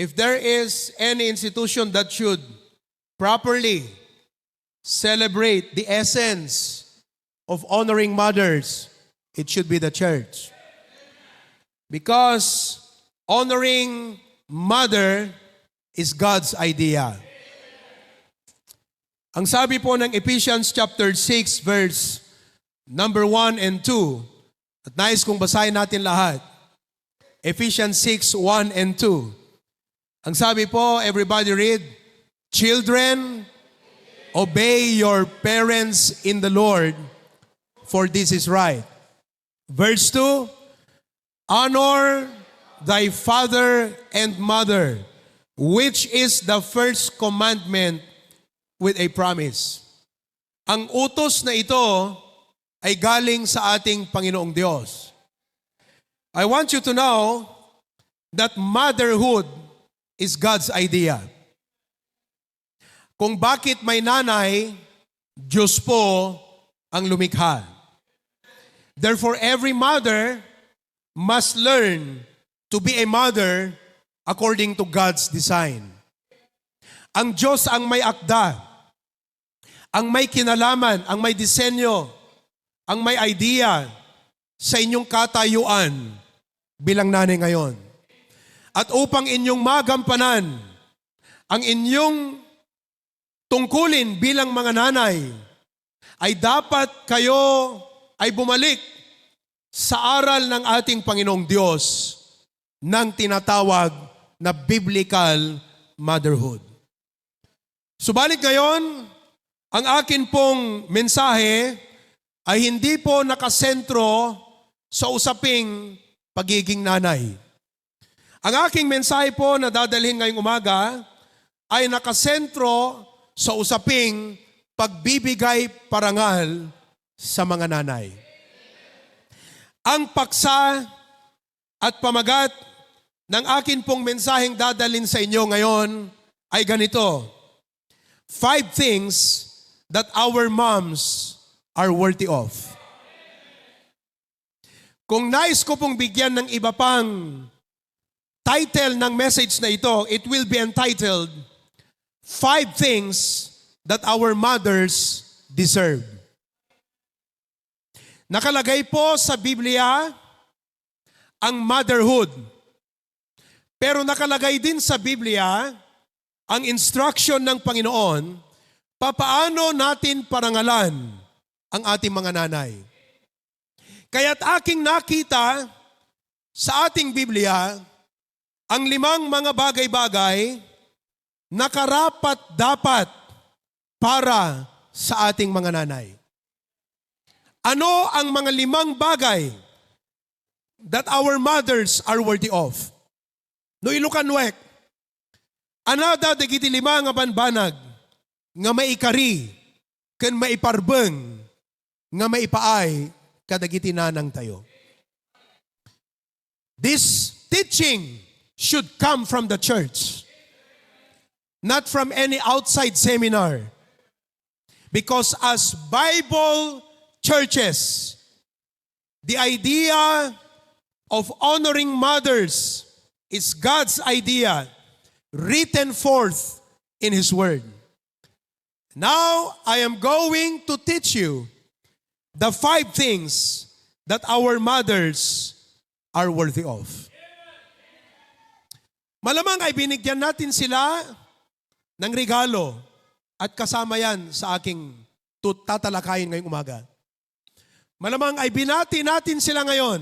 if there is any institution that should properly celebrate the essence of honoring mothers, it should be the church. Because honoring mother is God's idea. Ang sabi po ng Ephesians chapter 6 verse number 1 and 2, at nais kong basahin natin lahat. Ephesians 6, 1 and 2. Ang sabi po, everybody read, "Children, obey your parents in the Lord, for this is right." Verse 2, "Honor thy father and mother, which is the first commandment with a promise." Ang utos na ito ay galing sa ating Panginoong Diyos. I want you to know that motherhood is God's idea. Kung bakit may nanay, Diyos po ang lumikha. Therefore, every mother must learn to be a mother according to God's design. Ang Diyos ang may akda, ang may kinalaman, ang may disenyo, ang may idea sa inyong katayuan bilang nanay ngayon. At upang inyong magampanan ang inyong tungkulin bilang mga nanay, ay dapat kayo ay bumalik sa aral ng ating Panginoong Diyos ng tinatawag na biblical motherhood. Subalit ngayon, ang akin pong mensahe ay hindi po nakasentro sa usaping pagiging nanay. Ang aking mensahe po na dadalhin ngayong umaga ay nakasentro sa usaping pagbibigay parangal sa mga nanay. Ang paksa at pamagat ng akin pong mensaheng dadalhin sa inyo ngayon ay ganito: 5 things that our moms are worthy of. Kung nais ko pong bigyan ng iba pang title ng message na ito, it will be entitled, 5 things that our mothers deserve. Nakalagay po sa Biblia ang motherhood. Pero nakalagay din sa Biblia ang instruction ng Panginoon papaano natin parangalan ang ating mga nanay. Kaya't aking nakita sa ating Biblia ang 5 mga bagay-bagay na karapat-dapat para sa ating mga nanay. Ano ang mga 5 bagay that our mothers are worthy of? No ilukanwek, anada dagiti 5 nga banbanag nga maikari, ken maiparbeng, nga maipaay, kadagiti nanang tayo. This teaching should come from the church, not from any outside seminar. Because as Bible churches, the idea of honoring mothers is God's idea written forth in His Word. Now, I am going to teach you the 5 things that our mothers are worthy of. Malamang ay binigyan natin sila ng regalo at kasama yan sa aking tatalakayin ngayong umaga. Malamang ay binati natin sila ngayon.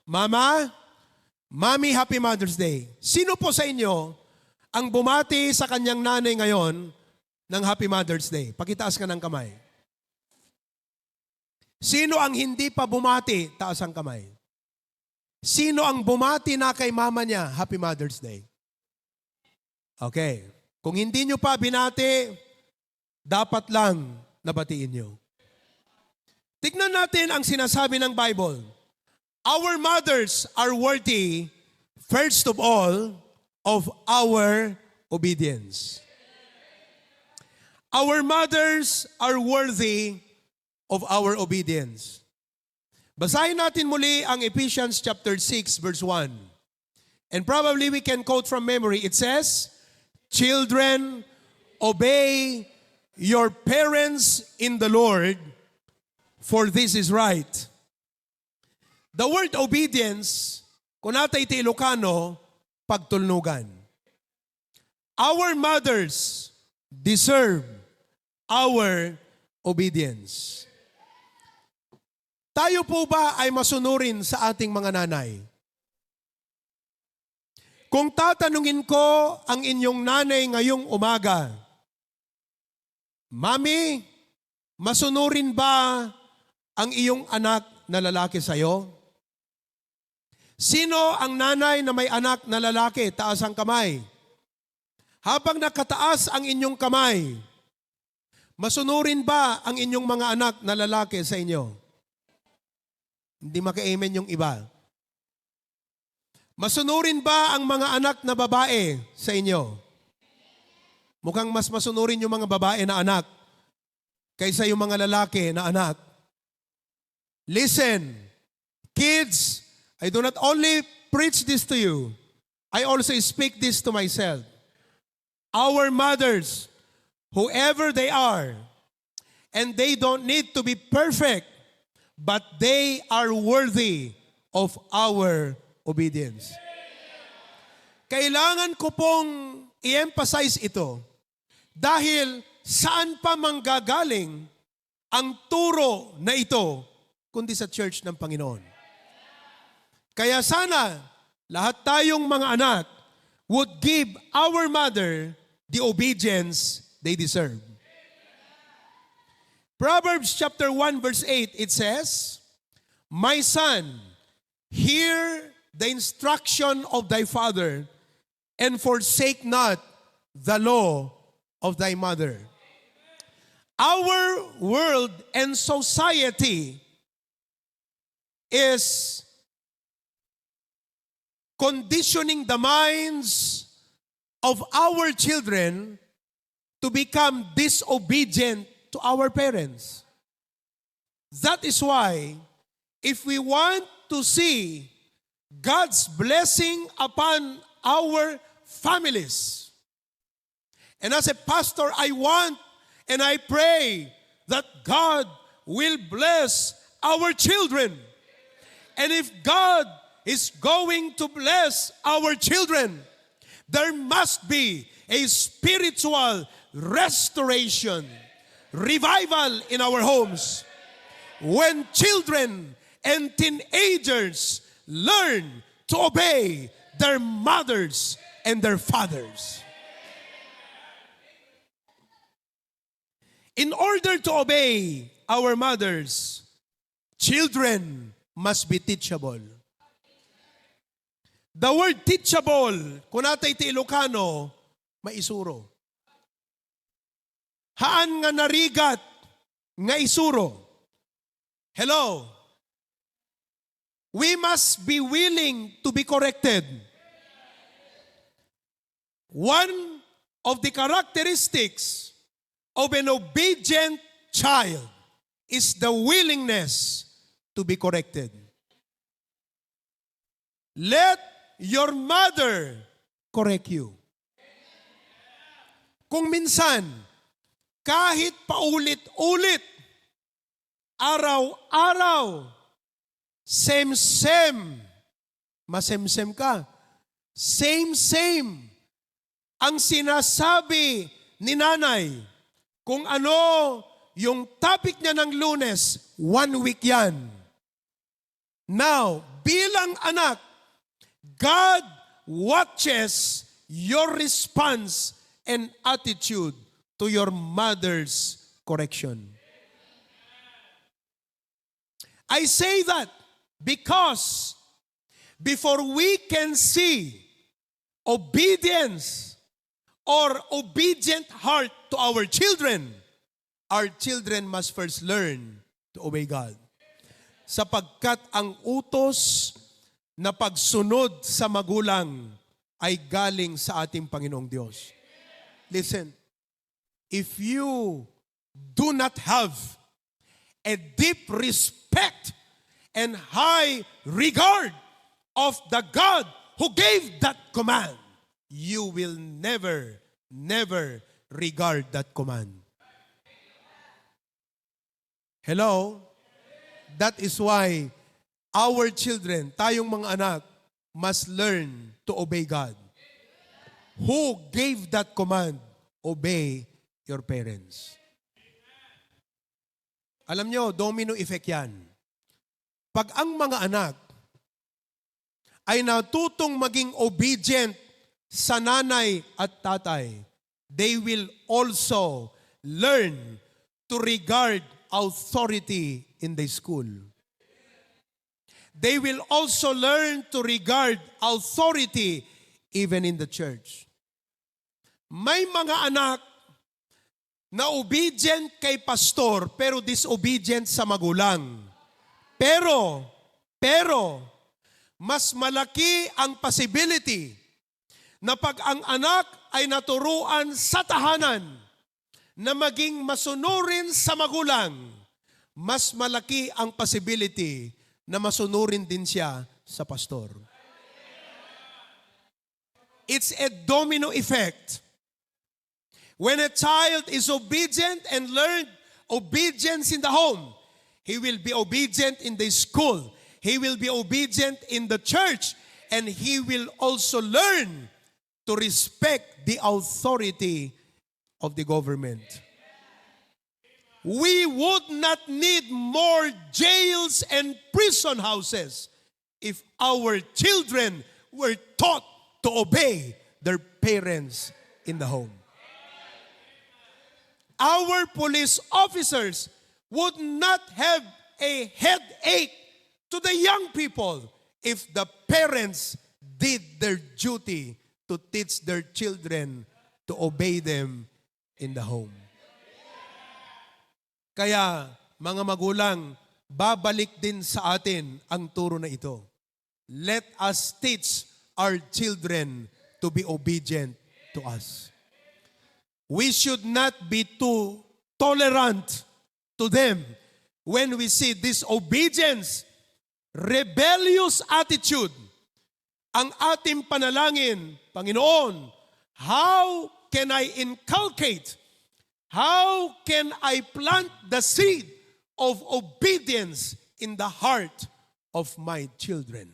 Mama, Mommy, Happy Mother's Day. Sino po sa inyo ang bumati sa kanyang nanay ngayon ng Happy Mother's Day? Pakitaas ka ng kamay. Sino ang hindi pa bumati? Taas ang kamay. Sino ang bumati na kay mama niya? Happy Mother's Day. Okay. Kung hindi nyo pa binati, dapat lang nabatiin nyo. Tignan natin ang sinasabi ng Bible. Our mothers are worthy, first of all, of our obedience. Our mothers are worthy of our obedience. Basahin natin muli ang Ephesians chapter 6 verse 1. And probably we can quote from memory. It says, "Children, obey your parents in the Lord, for this is right." The word obedience, kung natay ti Ilocano, pagtulnugan. Our mothers deserve our obedience. Tayo po ba ay masunurin sa ating mga nanay? Kung tatanungin ko ang inyong nanay ngayong umaga, "Mami, masunurin ba ang iyong anak na lalaki sa'yo?" Sino ang nanay na may anak na lalaki? Taas ang kamay. Habang nakataas ang inyong kamay, masunurin ba ang inyong mga anak na lalaki sa inyo? Hindi maka-amen yung iba. Masunurin ba ang mga anak na babae sa inyo? Mukhang mas masunurin yung mga babae na anak kaysa yung mga lalaki na anak. Listen, kids, I do not only preach this to you, I also speak this to myself. Our mothers, whoever they are, and they don't need to be perfect, but they are worthy of our obedience. Kailangan ko pong i-emphasize ito dahil saan pa manggagaling ang turo na ito kundi sa church ng Panginoon. Kaya sana lahat tayong mga anak would give our mother the obedience they deserve. Proverbs chapter 1 verse 8, it says, "My son, hear the instruction of thy father, and forsake not the law of thy mother." Our world and society is conditioning the minds of our children to become disobedient to our parents. That is why, if we want to see God's blessing upon our families, and as a pastor, I want and I pray that God will bless our children. And if God is going to bless our children, there must be a spiritual restoration, revival in our homes. When children and teenagers learn to obey their mothers and their fathers. In order to obey our mothers, children must be teachable. The word teachable, kung natay ti Ilocano, maisuro. Haan nga narigat nga isuro. Hello? We must be willing to be corrected. One of the characteristics of an obedient child is the willingness to be corrected. Let your mother correct you. Kung minsan, kahit paulit-ulit, araw-araw, same-same, masemsem ka, same-same, ang sinasabi ni nanay, kung ano yung topic niya ng Lunes, 1 week yan. Now, bilang anak, God watches your response and attitude to your mother's correction. I say that because before we can see obedience or obedient heart to our children must first learn to obey God. Sapagkat ang utos na pagsunod sa magulang ay galing sa ating Panginoong Diyos. Listen, if you do not have a deep respect and high regard of the God who gave that command, you will never, never regard that command. Hello? That is why our children, tayong mga anak, must learn to obey God. Who gave that command? Obey your parents. Alam nyo, domino effect yan. Pag ang mga anak ay natutong maging obedient sa nanay at tatay, they will also learn to regard authority in the school. They will also learn to regard authority even in the church. May mga anak na obedient kay pastor pero disobedient sa magulang. Pero, mas malaki ang possibility na pag ang anak ay naturuan sa tahanan na maging masunurin sa magulang, mas malaki ang possibility na masunurin din siya sa pastor. It's a domino effect. When a child is obedient and learned obedience in the home, he will be obedient in the school. He will be obedient in the church. And he will also learn to respect the authority of the government. We would not need more jails and prison houses if our children were taught to obey their parents in the home. Our police officers would not have a headache to the young people if the parents did their duty to teach their children to obey them in the home. Kaya, mga magulang, babalik din sa atin ang turo na ito. Let us teach our children to be obedient to us. We should not be too tolerant to them when we see disobedience, rebellious attitude. Ang ating panalangin, Panginoon, how can I inculcate, how can I plant the seed of obedience in the heart of my children?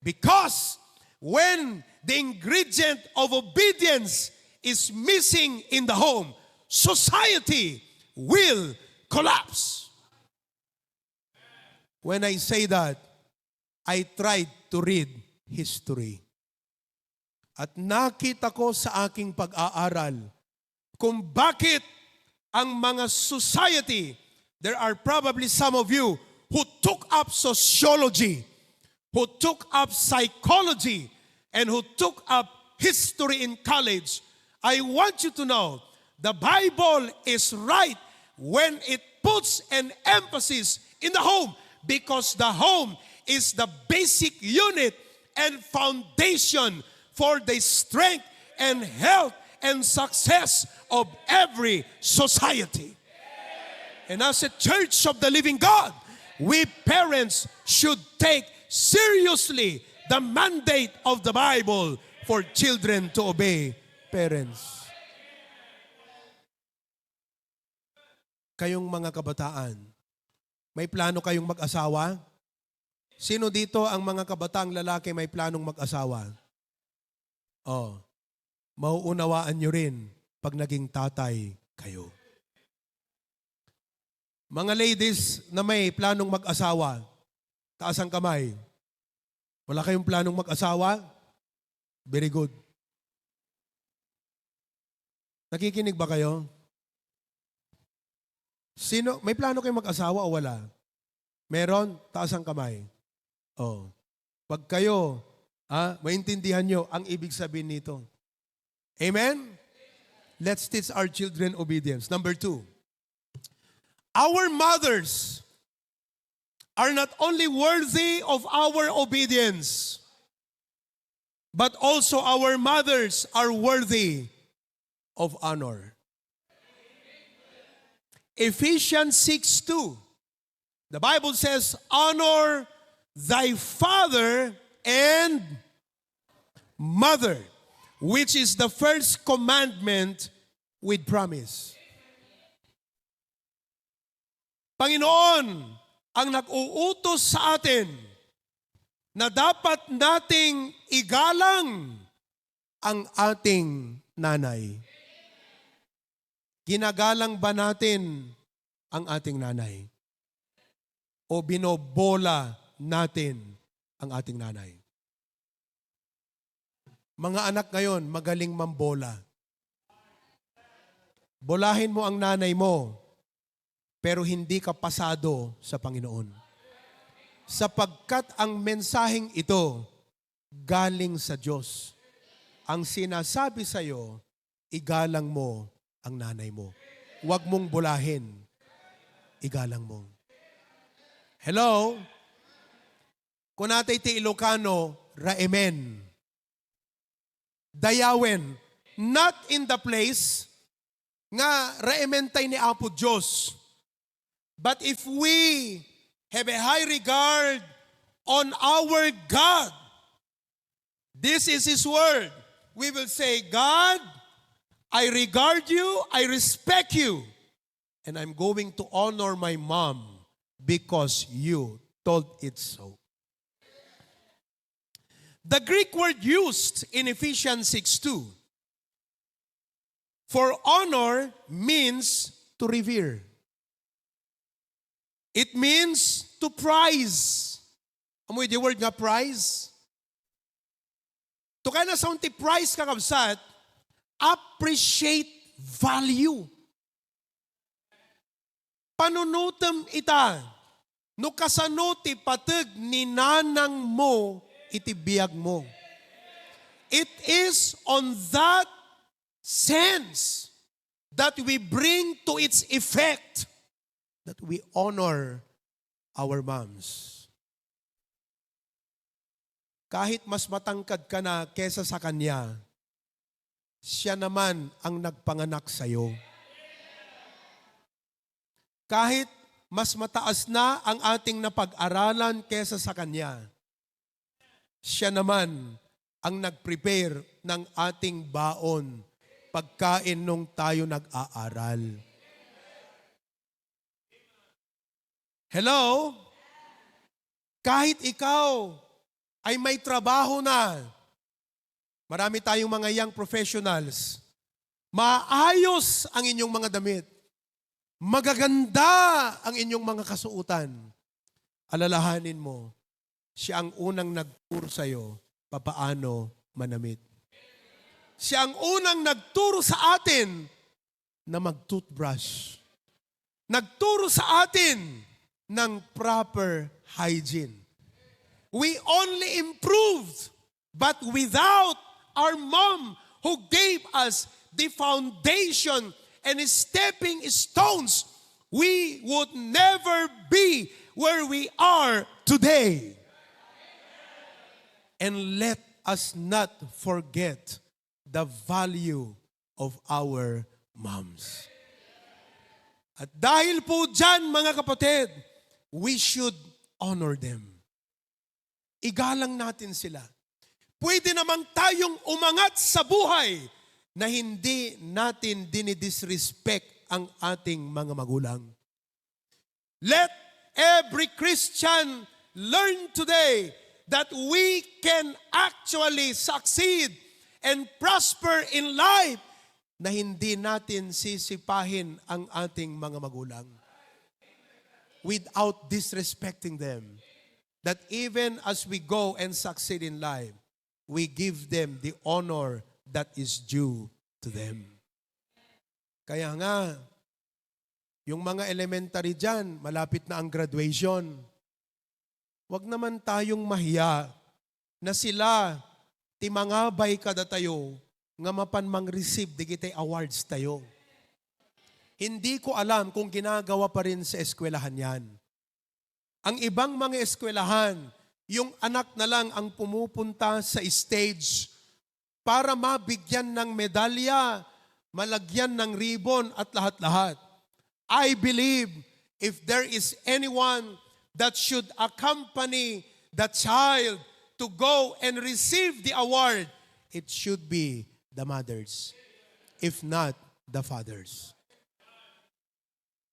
Because when the ingredient of obedience is missing in the home, society will collapse. When I say that, I tried to read history. At nakita ko sa aking pag-aaral kung bakit ang mga society, there are probably some of you who took up sociology, who took up psychology, and who took up history in college. I want you to know, the Bible is right when it puts an emphasis in the home because the home is the basic unit and foundation for the strength and health and success of every society. And as a church of the living God, we parents should take seriously the mandate of the Bible for children to obey parents. Kayong mga kabataan, may plano kayong mag-asawa? Sino dito ang mga kabataang lalaki may planong mag-asawa? Oh, mauunawaan nyo rin pag naging tatay kayo. Mga ladies na may planong mag-asawa, taas ang kamay. Wala kayong planong mag-asawa? Very good. Nakikinig ba kayo? Sino, may plano kayong mag-asawa o wala? Meron? Taas ang kamay. Oh. Pag kayo, maintindihan nyo ang ibig sabihin nito. Amen? Let's teach our children obedience. Number 2. Our mothers are not only worthy of our obedience, but also our mothers are worthy of honor. Ephesians 6:2. The Bible says, honor thy father and mother, which is the first commandment with promise. Panginoon ang nag-uutos sa atin na dapat nating igalang ang ating nanay. Ginagalang ba natin ang ating nanay? O binobola natin ang ating nanay? Mga anak ngayon, magaling mambola. Bolahin mo ang nanay mo, pero hindi ka pasado sa Panginoon. Sapagkat ang mensaheng ito galing sa Diyos. Ang sinasabi sa iyo, igalang mo ang nanay mo. Huwag mong bolahin, igalang mo. Hello? Kung natay ti Ilocano, raemen. Dayawen, not in the place nga raementay ni Apo Diyos. But if we have a high regard on our God, this is His word. We will say, God, I regard you, I respect you, and I'm going to honor my mom because you told it so. The Greek word used in Ephesians 6:2 for honor means to revere. It means to prize. Amoy the word nga prize? To kaya na sa unti prize kakabsat, appreciate value. Panunutem ita, no kasanuti pateg ni nanang mo, itibiyag mo. It is on that sense that we bring to its effect that we honor our moms. Kahit mas matangkad ka na kesa sa kanya, siya naman ang nagpanganak sa iyo. Kahit mas mataas na ang ating napag-aralan kesa sa kanya, siya naman ang nag-prepare ng ating baon, pagkain nung tayo nag-aaral. Hello? Kahit ikaw ay may trabaho na, marami tayong mga young professionals, maayos ang inyong mga damit, magaganda ang inyong mga kasuutan, alalahanin mo, siya ang unang nagturo sa iyo papaano manamit. Siya ang unang nagturo sa atin na mag-toothbrush. Nagturo sa atin ng proper hygiene. We only improved, but without our mom who gave us the foundation and stepping stones, we would never be where we are today. And let us not forget the value of our moms. At dahil po dyan, mga kapatid, we should honor them. Igalang natin sila. Pwede naman tayong umangat sa buhay na hindi natin dinidisrespect ang ating mga magulang. Let every Christian learn today that we can actually succeed and prosper in life na hindi natin sisipahin ang ating mga magulang without disrespecting them. That even as we go and succeed in life, we give them the honor that is due to them. Kaya nga, yung mga elementary dyan, malapit na ang graduation. Wag naman tayong mahiya na sila timangabay kada tayo nga mapan mang-receive di kitay awards tayo. Hindi ko alam kung ginagawa pa rin sa eskwelahan yan. Ang ibang mga eskwelahan, yung anak na lang ang pumupunta sa stage para mabigyan ng medalya, malagyan ng ribbon at lahat-lahat. I believe if there is anyone that should accompany the child to go and receive the award, it should be the mothers, if not the fathers.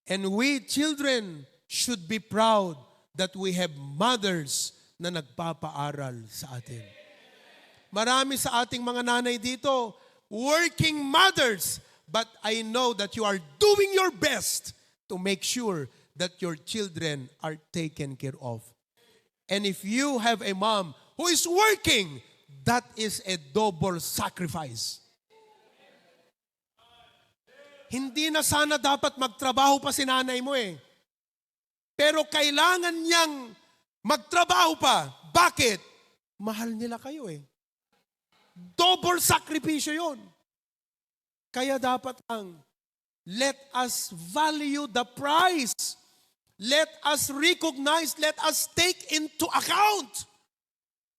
And we children should be proud that we have mothers na nagpapaaral sa atin. Marami sa ating mga nanay dito, working mothers, but I know that you are doing your best to make sure that your children are taken care of. And if you have a mom who is working, that is a double sacrifice. Hindi na sana dapat magtrabaho pa si nanay mo eh. Pero kailangan niyang magtrabaho pa. Bakit? Mahal nila kayo eh. Double sakripisyo yun. Kaya dapat let us value the price. Let us recognize, let us take into account.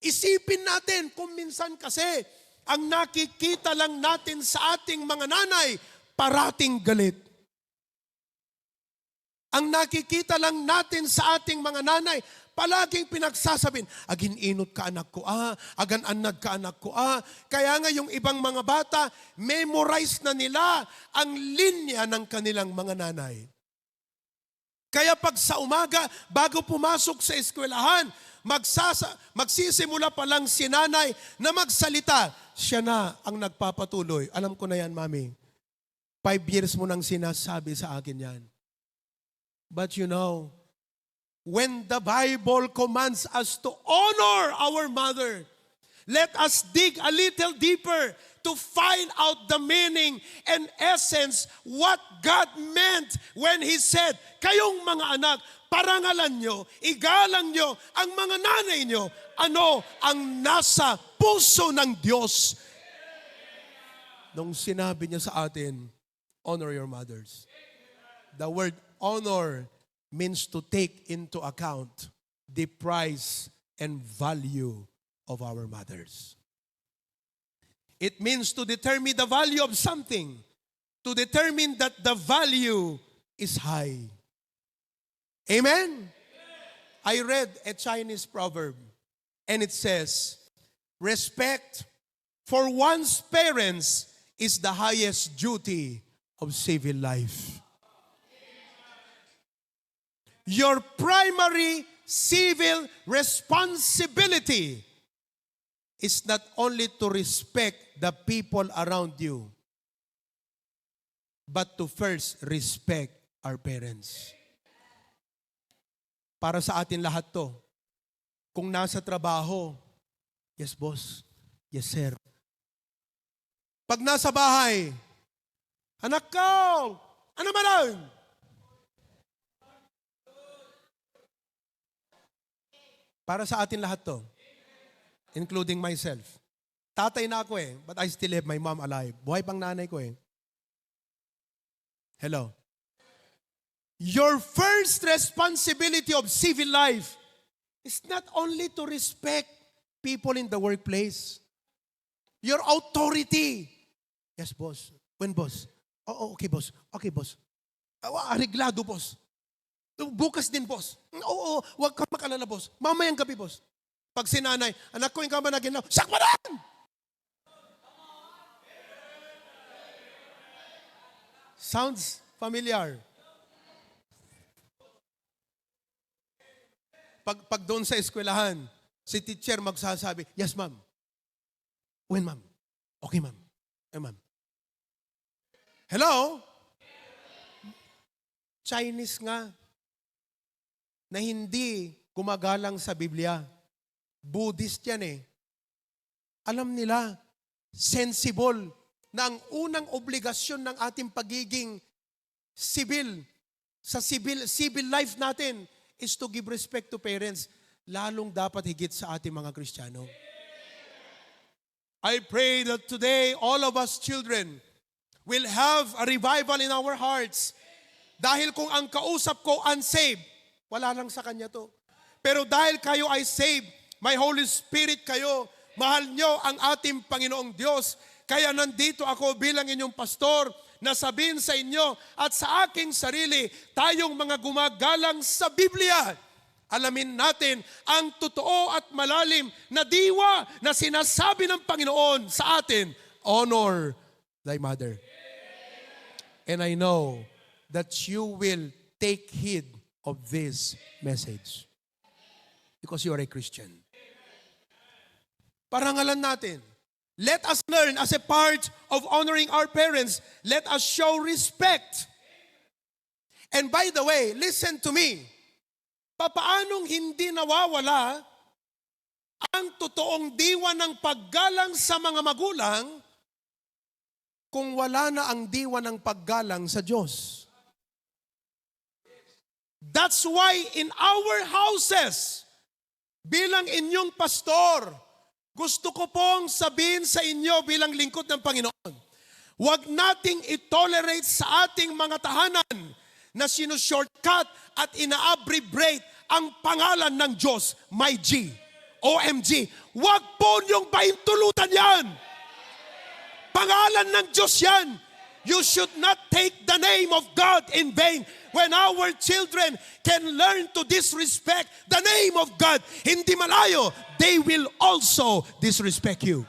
Isipin natin kung minsan kasi ang nakikita lang natin sa ating mga nanay, parating galit. Ang nakikita lang natin sa ating mga nanay, palaging pinagsasabing, agin inot ka anak ko, agan anad ka anak ko, Kaya nga yung ibang mga bata, memorize na nila ang linya ng kanilang mga nanay. Kaya pag sa umaga, bago pumasok sa eskwelahan, magsisimula pa lang si nanay na magsalita. Siya na ang nagpapatuloy. Alam ko na yan, mami. 5 years mo nang sinasabi sa akin yan. But you know, when the Bible commands us to honor our mother, let us dig a little deeper to find out the meaning and essence what God meant when He said, kayong mga anak, parangalan nyo, igalang nyo ang mga nanay nyo. Ano ang nasa puso ng Diyos? Nung sinabi niya sa atin, honor your mothers. The word honor means to take into account the price and value of our mothers. It means to determine the value of something, to determine that the value is high. Amen? I read a Chinese proverb, and it says, respect for one's parents is the highest duty of civil life. Your primary civil responsibility is not only to respect the people around you, but to first respect our parents. Para sa atin lahat to. Kung nasa trabaho, yes boss, yes sir. Pag nasa bahay, anak ko, ano ba lang? Para sa atin lahat to. Including myself. Tatay na ako eh, but I still have my mom alive. Buhay pang nanay ko eh. Hello. Your first responsibility of civil life is not only to respect people in the workplace. Your authority. Yes, boss. When, boss? Oh, okay, boss. Okay, boss. Areglado, boss. Bukas din, boss. Oo, huwag ka makalala, boss. Mamayang gabi, boss. Pag sinanay, anak ko yung kama na ginaw, sakmaran! Sounds familiar. Pag doon sa eskwelahan, si teacher magsasabi, yes, ma'am. When, ma'am? Okay, ma'am. Ma'am. Hello? Chinese nga na hindi gumagalang sa Biblia. Buddhist yan eh. Alam nila, sensible, na ang unang obligasyon ng ating pagiging civil, sa civil life natin, is to give respect to parents, lalong dapat higit sa ating mga Kristiyano. I pray that today, all of us children will have a revival in our hearts. Dahil kung ang kausap ko unsaved, wala lang sa kanya to. Pero dahil kayo ay saved, may Holy Spirit kayo, mahal nyo ang ating Panginoong Diyos. Kaya nandito ako bilang inyong pastor na sabihin sa inyo at sa aking sarili, tayong mga gumagalang sa Biblia, alamin natin ang totoo at malalim na diwa na sinasabi ng Panginoon sa atin, honor thy mother. And I know that you will take heed of this message because you are a Christian. Parangalan natin. Let us learn as a part of honoring our parents. Let us show respect. And by the way, listen to me. Papaanong hindi nawawala ang totoong diwa ng paggalang sa mga magulang kung wala na ang diwa ng paggalang sa Diyos? That's why in our houses, bilang inyong pastor, gusto ko pong sabihin sa inyo bilang lingkod ng Panginoon, huwag nating itolerate sa ating mga tahanan na sinushortcut at ina-abbreviate ang pangalan ng Diyos, my G, OMG. Huwag po niyong paintulutan yan. Pangalan ng Diyos yan. You should not take the name of God in vain. When our children can learn to disrespect the name of God, hindi malayo, they will also disrespect you.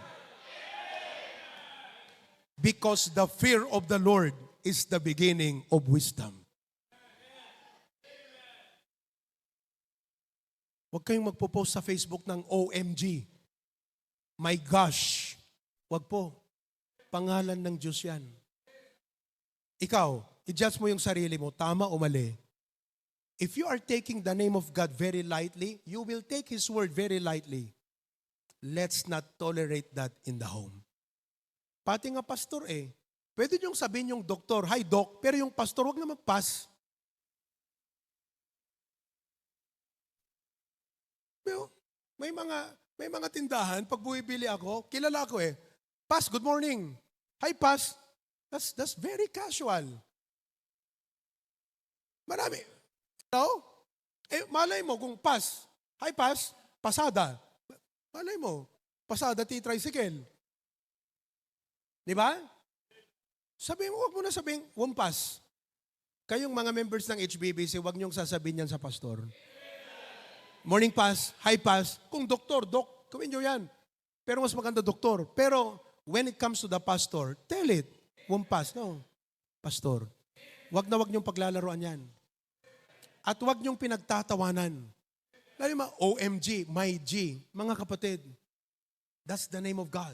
Because the fear of the Lord is the beginning of wisdom. Huwag kayong magpo-post sa Facebook ng OMG. My gosh. Huwag po. Pangalan ng Diyos yan. Ikaw, i-judge mo yung sarili mo, tama o mali. If you are taking the name of God very lightly, you will take His word very lightly. Let's not tolerate that in the home. Pati nga pastor pwede niyong sabihin yung doktor, hi doc, pero yung pastor, huwag na mag-pass. May mga tindahan, pag bumibili ako, kilala ko Pas, good morning. Hi, Pas. That's very casual. Marami. Hello? Malay mo kung Pas. Hi, Pas. Pasada. Malay mo. Pasada, T-tricycle. Di ba? Sabihin mo, huwag mo na sabihin, Pas. Kayong mga members ng HBBC, huwag niyong sasabihin yan sa pastor. Morning, Pas. Hi, Pas. Kung doktor, Dok, gawin niyo yan. Pero mas maganda doktor. Pero when it comes to the pastor, tell it. Pas, no. Pastor. Wag niyong paglalaroan yan. At wag niyong pinagtatawanan. Lalo yung OMG, my G. Mga kapatid, that's the name of God.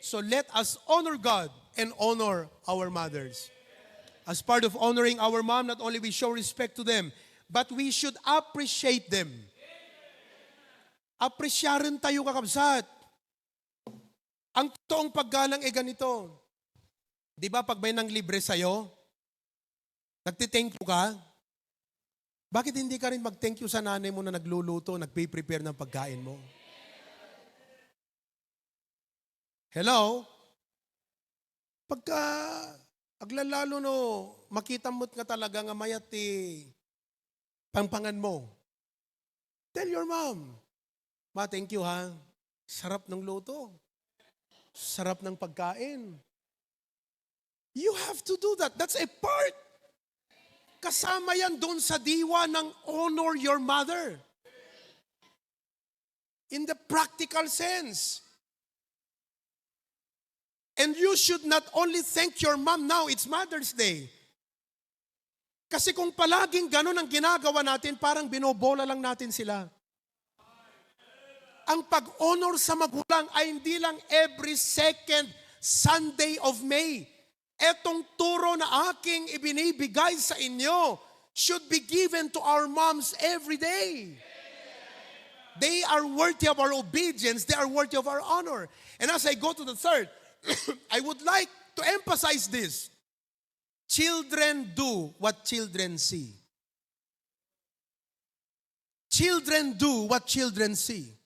So let us honor God and honor our mothers. As part of honoring our mom, not only we show respect to them, but we should appreciate them. Appresyarin tayo, kakabsat. Ang totoong paggalang ganito. Di ba pag may nang libre sa'yo, nagtithank you ka? Bakit hindi ka rin mag-thank you sa nanay mo na nagluluto, nagpe-prepare ng pagkain mo? Hello? Pagka aglalalo no, makita mo't nga talaga nga mayat pangpangan mo. Tell your mom, Ma, thank you ha. Sarap ng luto. Sarap ng pagkain. You have to do that. That's a part. Kasama yan doon sa diwa ng honor your mother. In the practical sense. And you should not only thank your mom now, it's Mother's Day. Kasi kung palaging ganun ang ginagawa natin, parang binobola lang natin sila. Ang pag-honor sa magulang ay hindi lang every second Sunday of May. Etong turo na aking ibinibigay sa inyo should be given to our moms every day. They are worthy of our obedience. They are worthy of our honor. And as I go to the third, I would like to emphasize this. Children do what children see. Children do what children see.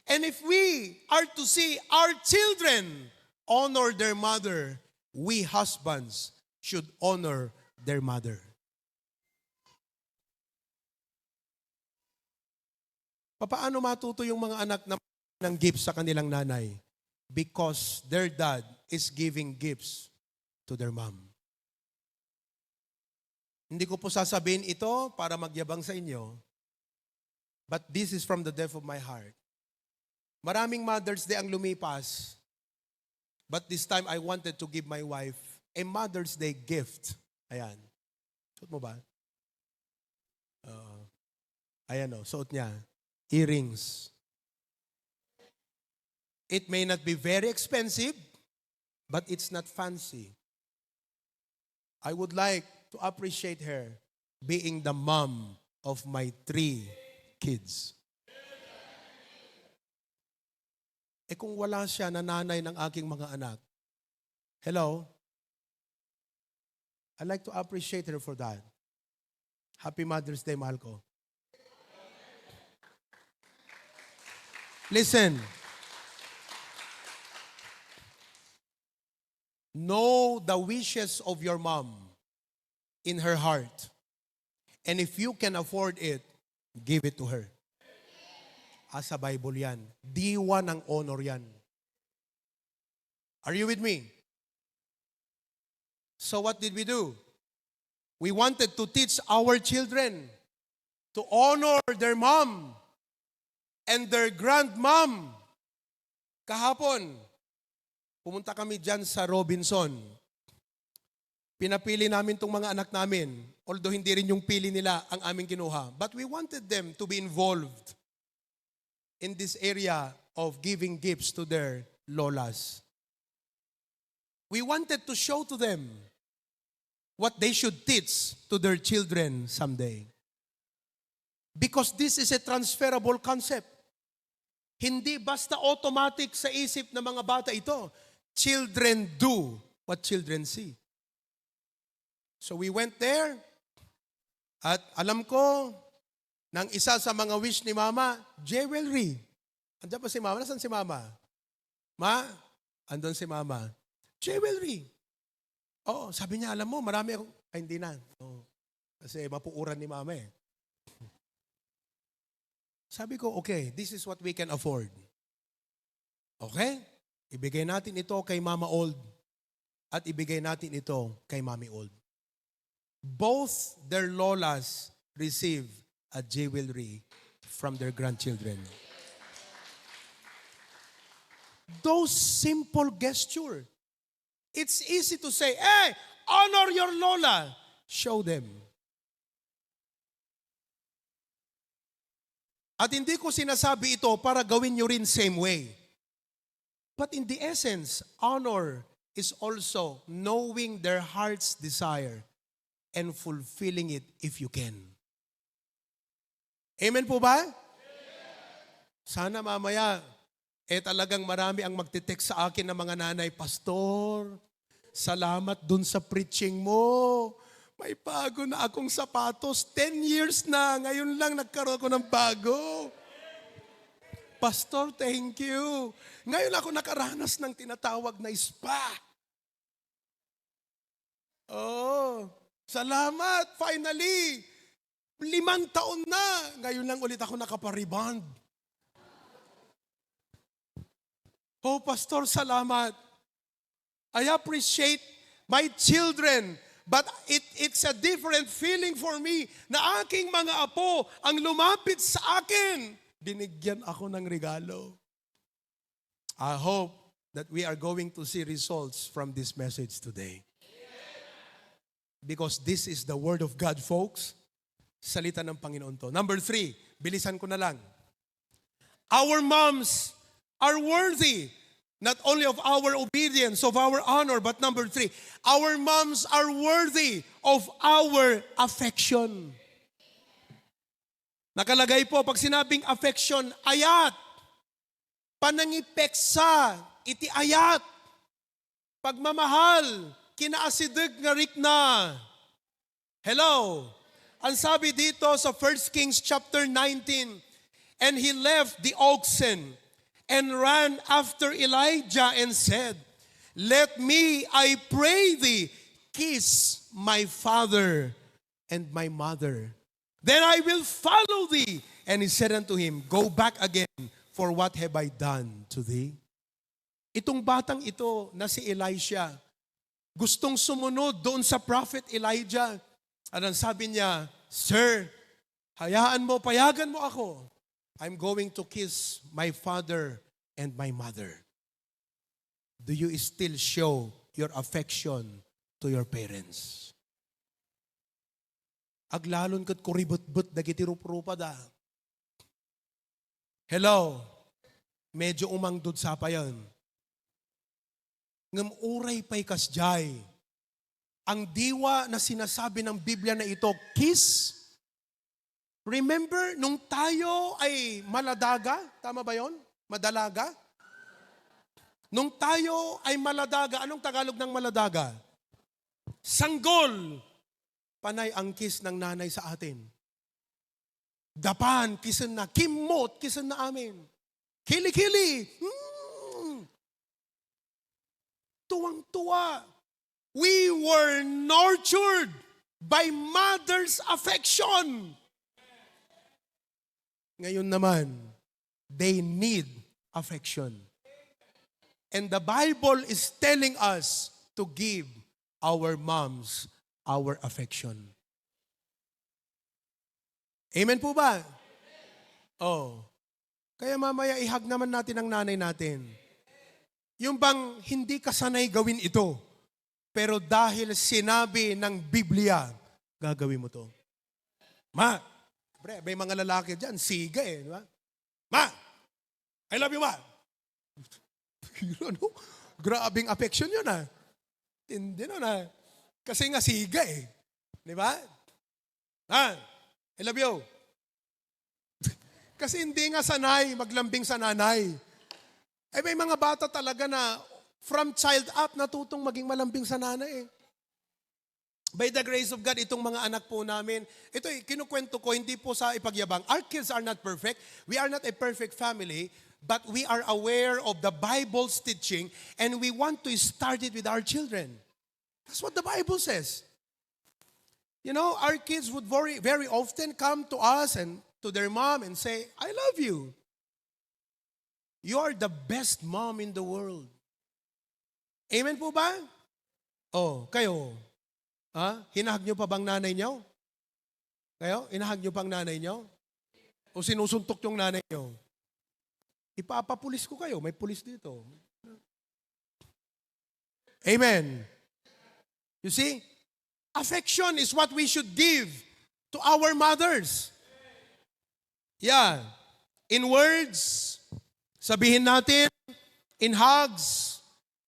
And if we are to see our children honor their mother, we husbands should honor their mother. Paano matuto yung mga anak ng gifts sa kanilang nanay? Because their dad is giving gifts to their mom. Hindi ko po sasabihin ito para magyabang sa inyo. But this is from the depth of my heart. Maraming Mother's Day ang lumipas. But this time, I wanted to give my wife a Mother's Day gift. Ayan. Suot mo ba? Ayan o, suot niya. Earrings. It may not be very expensive, but it's not fancy. I would like to appreciate her being the mom of my 3 kids. Kung wala siya na nanay ng aking mga anak, hello? I'd like to appreciate her for that. Happy Mother's Day, mahal ko. Listen. Know the wishes of your mom in her heart. And if you can afford it, give it to her. Sa Bible yan. Diwa ng honor yan. Are you with me? So what did we do? We wanted to teach our children to honor their mom and their grandmom. Kahapon, pumunta kami dyan sa Robinson. Pinapili namin itong mga anak namin, although hindi rin yung pili nila ang aming kinuha. But we wanted them to be involved in this area of giving gifts to their lolas. We wanted to show to them what they should teach to their children someday. Because this is a transferable concept. Hindi basta automatic sa isip ng mga bata ito. Children do what children see. So we went there, at alam ko, ng isa sa mga wish ni Mama, jewelry. Andiyan pa si Mama? Nasaan si Mama? Ma? Andun si Mama. Jewelry. Oo, sabi niya, alam mo, marami akong, ay hindi na. Oo. Kasi mapuuran ni Mama eh. Sabi ko, okay, this is what we can afford. Okay? Ibigay natin ito kay Mama Old at ibigay natin ito kay Mommy Old. Both their lolas receive a jewelry from their grandchildren. Those simple gestures. It's easy to say, hey, honor your lola. Show them. At hindi ko sinasabi ito para gawin nyo rin same way. But in the essence, honor is also knowing their heart's desire and fulfilling it if you can. Amen po ba? Sana mamaya, talagang marami ang magte-text sa akin ng mga nanay, Pastor, salamat dun sa preaching mo. May bago na akong sapatos. 10 years na. Ngayon lang nagkaroon ako ng bago. Pastor, thank you. Ngayon ako nakaranas ng tinatawag na spa. Oh, salamat. Finally. 5 taon na. Ngayon lang ulit ako nakapariband. Oh, Pastor, salamat. I appreciate my children. But it's a different feeling for me na aking mga apo ang lumapit sa akin. Binigyan ako ng regalo. I hope that we are going to see results from this message today. Because this is the Word of God, folks. Salita ng Panginoon to. Number 3, bilisan ko na lang. Our moms are worthy not only of our obedience, of our honor, but number 3, our moms are worthy of our affection. Nakalagay po, pag sinabing affection, ayat. Panangipeksa, iti ayat. Pagmamahal, kinaasideg nga rikna. Hello. Ang sabi dito sa 1 Kings chapter 19, and he left the oxen and ran after Elijah and said, let me, I pray thee, kiss my father and my mother. Then I will follow thee. And he said unto him, go back again, for what have I done to thee? Itong batang ito na si Elisha, gustong sumunod doon sa prophet Elijah. At ang sabi niya, Sir, hayaan mo, payagan mo ako I'm going to kiss my father and my mother. Do you still show your affection to your parents? Aglalon kat kuribot-but dagiti rup-rupa da. Hello? Medyo umangdod sa pa yan. Ngam uray pa'y kasjay. Ang diwa na sinasabi ng Biblia na ito, kiss. Remember, nung tayo ay maladaga, tama ba yon? Madalaga? Nung tayo ay maladaga, anong Tagalog ng maladaga? Sanggol. Panay ang kiss ng nanay sa atin. Dapan, kisan na. Kimot, kisan na amin. Kili-kili. Tuwang-tuwa. We were nurtured by mother's affection. Ngayon naman, they need affection. And the Bible is telling us to give our moms our affection. Amen po ba? Oh. Kaya mamaya ihag naman natin ang nanay natin. Yung bang hindi ka sanay gawin ito, pero dahil sinabi ng Biblia, gagawin mo to. Ma, pre, may mga lalaki dyan, siga eh, di ba? Ma, I love you, ma. Ano? Grabing affection yun ah. Hindi nun ah. Kasi nga siga eh. Di ba? Ma, I love you. Kasi hindi nga sanay maglambing sa nanay. Eh may mga bata talaga na from child up natutong maging malambing sa nanay eh. By the grace of God, itong mga anak po namin, ito kinukwento ko, hindi po sa ipagyabang. Our kids are not perfect. We are not a perfect family, but we are aware of the Bible's teaching and we want to start it with our children. That's what the Bible says. You know, our kids would very, very often come to us and to their mom and say, I love you. You are the best mom in the world. Amen po ba? Oh, kayo. Ha? Hinahag nyo pa bang nanay nyo? Kayo? Hinahag nyo pang nanay nyo? O sinusuntok yung nanay nyo? Ipapapulis ko kayo. May pulis dito. Amen. You see? Affection is what we should give to our mothers. Yeah. In words, sabihin natin, in hugs,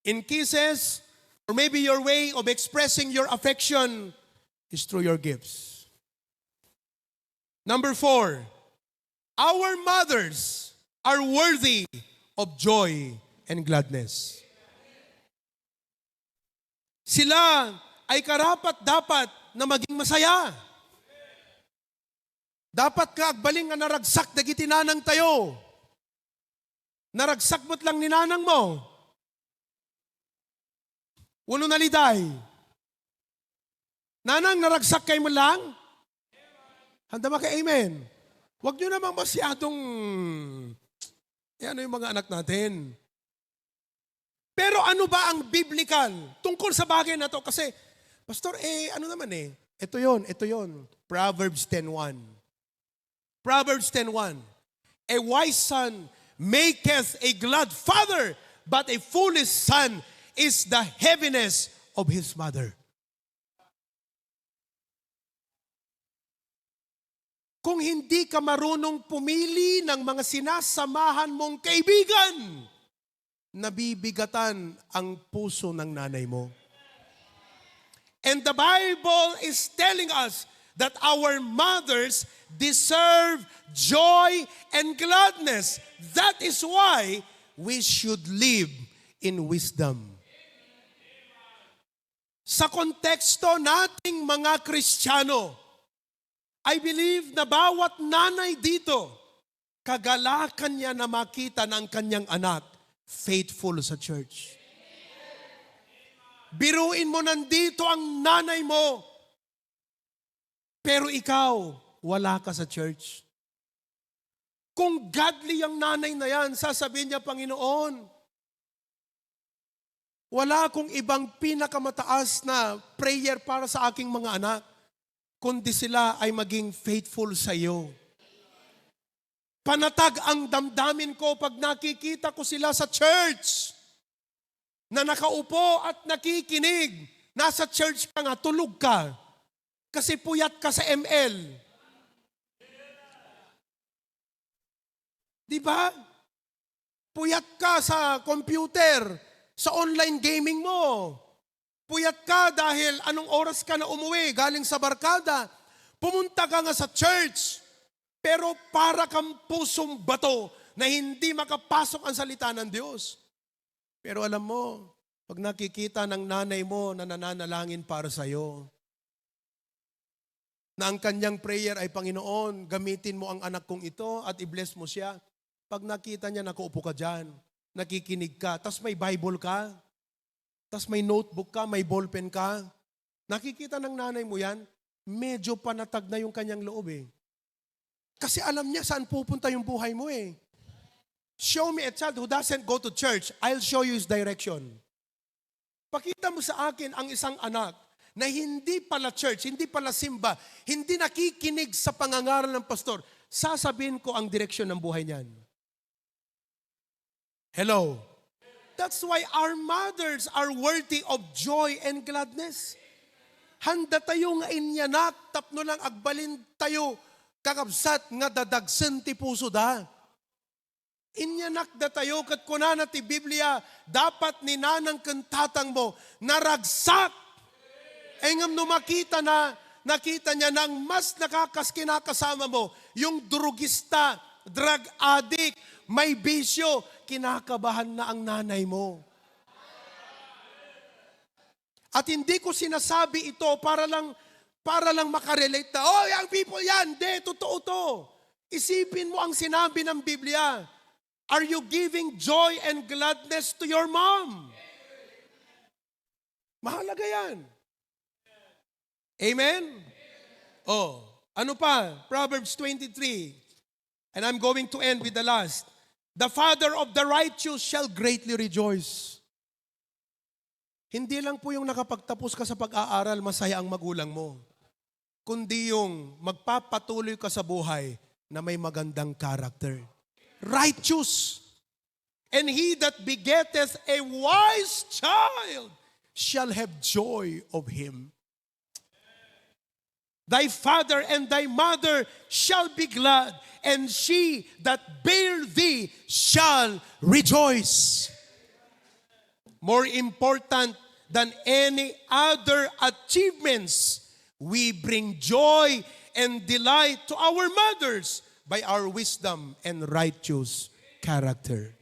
in kisses, or maybe your way of expressing your affection is through your gifts. Number 4, our mothers are worthy of joy and gladness. Sila ay karapat-dapat na maging masaya. Dapat ka agbaling nga naragsak dagiti nanang tayo. Naragsak mo't lang ni nanang mo. Uno naliday. Nanang, naragsak kayo mo lang? Handa ba ka amen? Huwag nyo namang masyadong, ano yung mga anak natin. Pero ano ba ang biblical tungkol sa bagay na to? Kasi, Pastor, ano naman ito yon. Proverbs 10:1. Proverbs 10:1. A wise son maketh a glad father, but a foolish son is the heaviness of his mother. Kung hindi ka marunong pumili ng mga sinasamahan mong kaibigan, nabibigatan ang puso ng nanay mo. And the Bible is telling us that our mothers deserve joy and gladness. That is why we should live in wisdom. Sa konteksto nating mga Kristiyano, I believe na bawat nanay dito, kagalakan niya na makita ng kanyang anak faithful sa church. Biruin mo, nandito ang nanay mo, pero ikaw, wala ka sa church. Kung godly ang nanay na yan, sasabihin niya, Panginoon, wala akong ibang pinakamataas na prayer para sa aking mga anak, kundi sila ay maging faithful sa iyo. Panatag ang damdamin ko pag nakikita ko sila sa church na nakaupo at nakikinig. Nasa church ka nga, tulog ka. Kasi puyat ka sa ML. Di ba? Puyat ka sa computer, sa online gaming mo. Puyat ka dahil anong oras ka na umuwi, galing sa barkada. Pumunta ka nga sa church, pero para kang pusong bato na hindi makapasok ang salita ng Diyos. Pero alam mo, pag nakikita ng nanay mo na nananalangin para sa'yo, na ang kanyang prayer ay, Panginoon, gamitin mo ang anak kong ito at i-bless mo siya. Pag nakita niya, nakaupo ka dyan, nakikinig ka, tas may Bible ka, tas may notebook ka, may ballpen ka. Nakikita ng nanay mo yan, medyo panatag na yung kanyang loob eh. Kasi alam niya saan pupunta yung buhay mo eh. Show me a child who doesn't go to church, I'll show you his direction. Pakita mo sa akin ang isang anak na hindi pala church, hindi pala simba, hindi nakikinig sa pangangaral ng pastor, sasabihin ko ang direksyon ng buhay niyan. Hello? That's why our mothers are worthy of joy and gladness. Handa tayo nga inyanak, tapno lang agbalin tayo, kakabsat nga dadagsan ti puso da. Inyanak da tayo, kat kunana ti Biblia, dapat ninanang kantatang mo, naragsak. Engam no nakita niya nang mas nakakas kinakasama mo, yung drugista, drug addict, may bisyo, kinakabahan na ang nanay mo. At hindi ko sinasabi ito para lang makarelate na, oh, young people yan, de, totoo to. Isipin mo ang sinabi ng Biblia. Are you giving joy and gladness to your mom? Mahalaga yan. Amen? Oh, ano pa? Proverbs 23. And I'm going to end with the last. The father of the righteous shall greatly rejoice. Hindi lang po yung nakapagtapos ka sa pag-aaral, masaya ang magulang mo. Kundi yung magpapatuloy ka sa buhay na may magandang character. Righteous. And he that begetteth a wise child shall have joy of him. Thy father and thy mother shall be glad, and she that bare thee shall rejoice. More important than any other achievements, we bring joy and delight to our mothers by our wisdom and righteous character.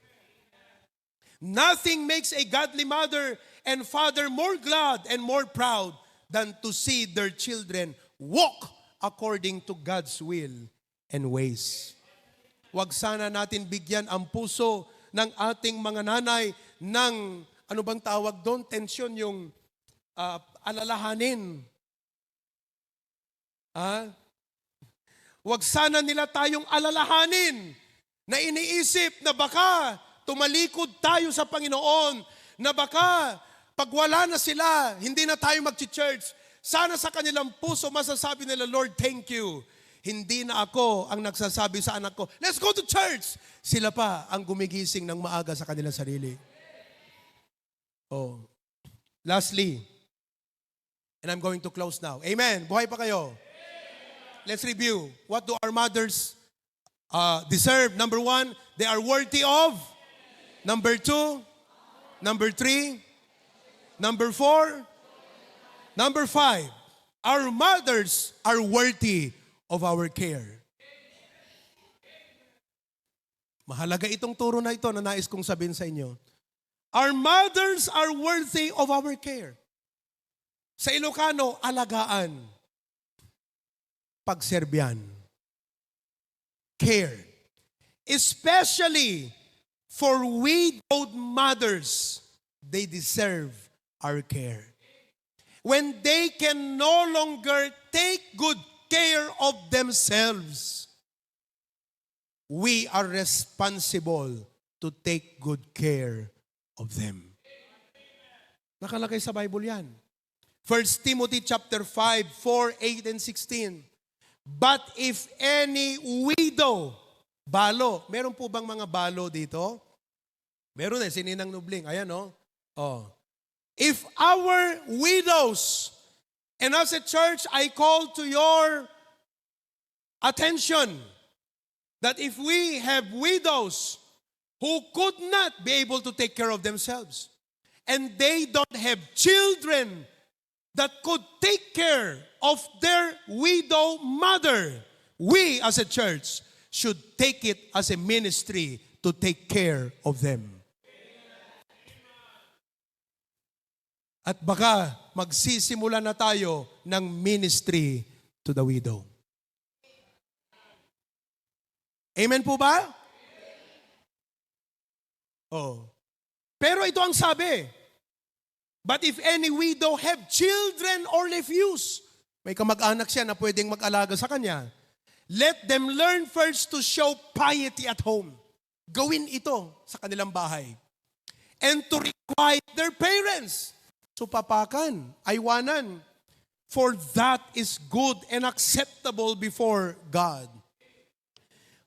Nothing makes a godly mother and father more glad and more proud than to see their children walk according to God's will and ways. Huwag sana natin bigyan ang puso ng ating mga nanay ng, ano bang tawag doon? Tensyon, yung alalahanin. Huwag sana nila tayong alalahanin na iniisip na baka tumalikod tayo sa Panginoon, na baka pag wala na sila, hindi na tayo mag-church. Sana sa kanilang puso masasabi nila, Lord, thank you. Hindi na ako ang nagsasabi sa anak ko, let's go to church. Sila pa ang gumigising ng maaga sa kanilang sarili. Oh. Lastly, and I'm going to close now. Amen. Buhay pa kayo. Let's review. What do our mothers deserve? Number 1, they are worthy of. Number 2, number 3, number 4, number 5, our mothers are worthy of our care. Mahalaga itong turo na ito na nais kong sabihin sa inyo. Our mothers are worthy of our care. Sa Ilocano, alagaan. Pagserbiyan. Care. Especially for widowed mothers, they deserve our care. When they can no longer take good care of themselves, we are responsible to take good care of them. Nakalagay sa Bible yan. 1 Timothy chapter 5, 4, 8, and 16. But if any widow Balo. Meron po bang mga balo dito? Meron si Ninang Nubling. Ayan, no? Oh. If our widows, and as a church, I call to your attention that if we have widows who could not be able to take care of themselves, and they don't have children that could take care of their widow mother, we as a church should take it as a ministry to take care of them. At baka magsisimula na tayo ng ministry to the widow. Amen po ba? Oh. Pero ito ang sabi. But if any widow have children or nephews, may kamag-anak siya na pwedeng mag-alaga sa kanya, let them learn first to show piety at home. Gawin ito sa kanilang bahay. And to requite their parents. Supapakan, aywanan. For that is good and acceptable before God.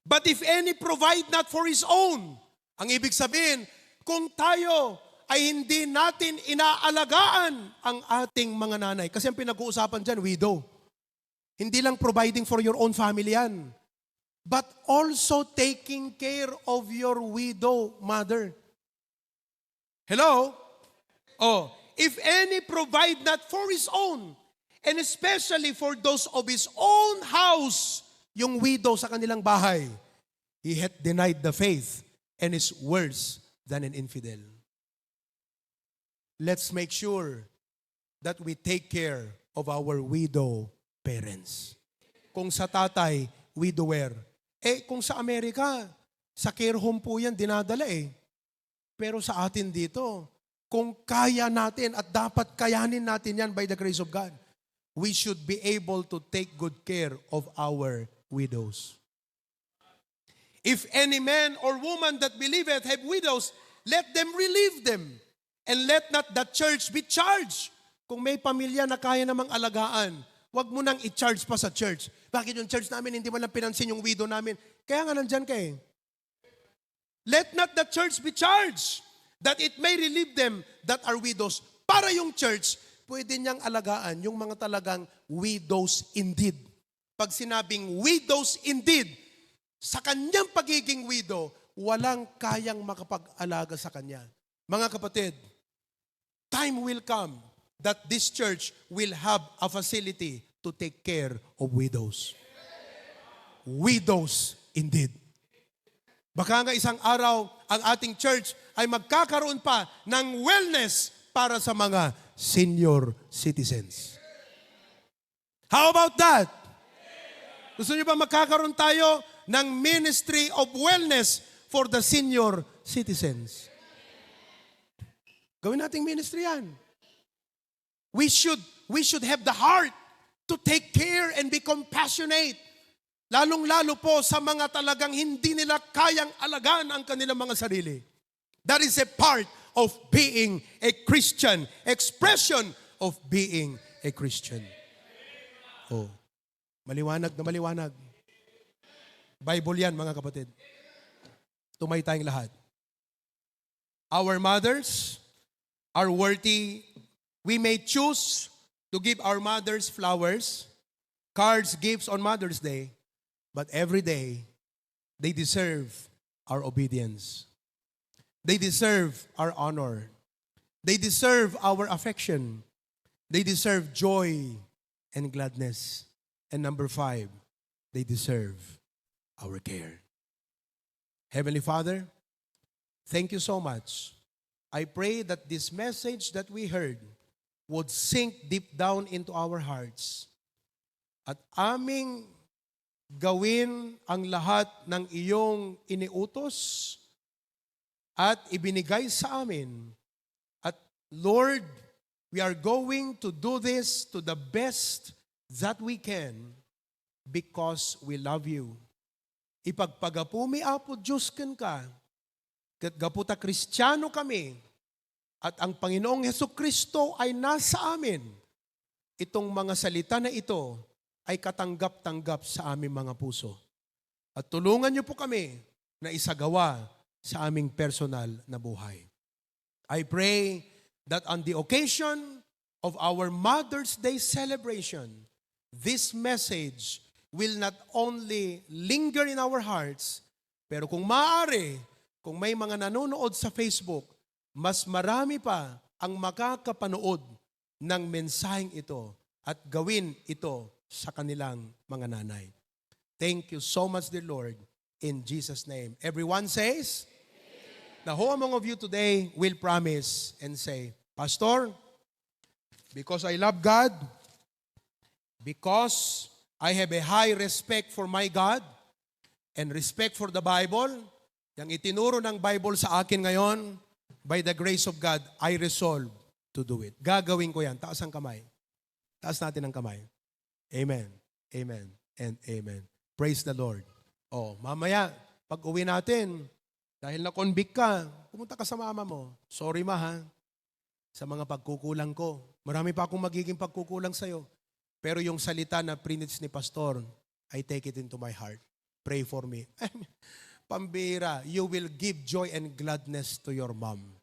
But if any provide not for his own, ang ibig sabihin, kung tayo ay hindi natin inaalagaan ang ating mga nanay. Kasi ang pinag-uusapan dyan, widow. Hindi lang providing for your own family yan. But also taking care of your widow mother. Hello? Oh, if any provide not for his own, and especially for those of his own house, yung widow sa kanilang bahay, he hath denied the faith and is worse than an infidel. Let's make sure that we take care of our widow parents. Kung sa tatay, widower. Kung sa Amerika, sa care home po yan dinadala Pero sa atin dito, kung kaya natin at dapat kayanin natin yan by the grace of God, we should be able to take good care of our widows. If any man or woman that believeth have widows, let them relieve them. And let not the church be charged. Kung may pamilya na kaya namang alagaan, wag mo nang i-charge pa sa church. Bakit yung church namin hindi mo lang pinansin yung widow namin? Kaya nga nandyan ka Let not the church be charged, that it may relieve them that are widows. Para yung church, pwede niyang alagaan yung mga talagang widows indeed. Pag sinabing widows indeed, sa kanyang pagiging widow, walang kayang makapag-alaga sa kanya. Mga kapatid, time will come that this church will have a facility to take care of widows. Widows indeed. Baka nga isang araw, ang ating church ay magkakaroon pa ng wellness para sa mga senior citizens. How about that? Gusto niyo ba magkakaroon tayo ng ministry of wellness for the senior citizens? Gawin nating ministry yan. We should have the heart to take care and be compassionate. Lalong-lalo po sa mga talagang hindi nila kayang alagaan ang kanilang mga sarili. That is a part of being a Christian, expression of being a Christian. Oh, maliwanag na maliwanag. Bible yan, mga kapatid. Tumay tayong lahat. Our mothers are worthy. We may choose to give our mothers flowers, cards, gifts on Mother's Day, but every day, they deserve our obedience. They deserve our honor. They deserve our affection. They deserve joy and gladness. And number 5, they deserve our care. Heavenly Father, thank you so much. I pray that this message that we heard would sink deep down into our hearts. At aming gawin ang lahat ng iyong iniutos at ibinigay sa amin. At Lord, we are going to do this to the best that we can because we love you. Ipagpagapumi apo Diyos ken ka, ket gaputa Kristiyano kami, at ang Panginoong Hesukristo ay nasa amin. Itong mga salita na ito ay katanggap-tanggap sa aming mga puso. At tulungan niyo po kami na isagawa sa aming personal na buhay. I pray that on the occasion of our Mother's Day celebration, this message will not only linger in our hearts, pero kung maaari, kung may mga nanonood sa Facebook, mas marami pa ang makakapanood ng mensaheng ito at gawin ito sa kanilang mga nanay. Thank you so much, dear Lord, in Jesus' name. Everyone says, now who among of you today will promise and say, Pastor, because I love God, because I have a high respect for my God and respect for the Bible, yung itinuro ng Bible sa akin ngayon, by the grace of God, I resolve to do it. Gagawin ko yan. Taas ang kamay. Taas natin ang kamay. Amen. Amen. And amen. Praise the Lord. Oh, mamaya, pag uwi natin, dahil na-convict ka, pumunta ka sa mama mo. Sorry ma ha, sa mga pagkukulang ko. Marami pa akong magiging pagkukulang sa'yo. Pero yung salita na prinits ni Pastor, I take it into my heart. Pray for me. Pambira, you will give joy and gladness to your mom.